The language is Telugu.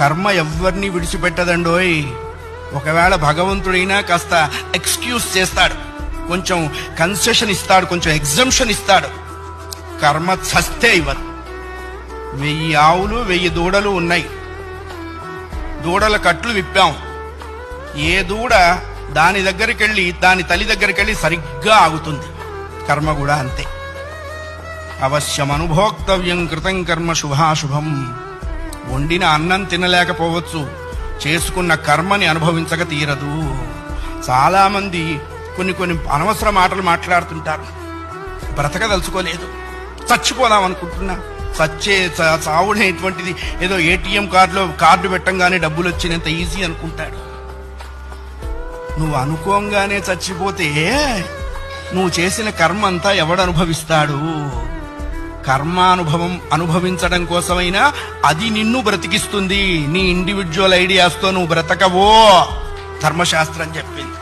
కర్మ ఎవరిని విడిచిపెట్టదండోయ్. ఒకవేళ భగవంతుడైనా కాస్త ఎక్స్క్యూజ్ చేస్తాడు, కొంచెం కన్సెషన్ ఇస్తాడు, కొంచెం ఎగ్జంప్షన్ ఇస్తాడు. కర్మ చస్తే ఇవ్వరు. 1000 ఆవులు 1000 దూడలు ఉన్నాయి. దూడల కట్లు విప్పాం. ఏ దూడ దాని దగ్గరికి వెళ్ళి దాని తల్లి దగ్గరికి వెళ్ళి సరిగ్గా ఆగుతుంది. కర్మ కూడా అంతే. అవశ్యం అనుభోక్తవ్యం కృతం కర్మ శుభాశుభం. వండిన అన్నం తినలేకపోవచ్చు, చేసుకున్న కర్మని అనుభవించక తీరదు. చాలా మంది కొన్ని అనవసర మాటలు మాట్లాడుతుంటారు. బ్రతకదలుచుకోలేదు, చచ్చిపోదాం అనుకుంటున్నా. చావునేటువంటిది ఏదో ఏటీఎం కార్డు పెట్టంగానే డబ్బులు వచ్చినంత ఈజీ అనుకుంటాడు. నువ్వు అనుకోంగానే చచ్చిపోతే నువ్వు చేసిన కర్మ అంతా ఎవడు అనుభవిస్తాడు? కర్మానుభవం అనుభవించడం కోసమైనా అది నిన్ను బ్రతికిస్తుంది. నీ ఇండివిడ్యువల్ ఐడియాస్తో నువ్వు బ్రతకవో ధర్మశాస్త్రం చెప్పింది.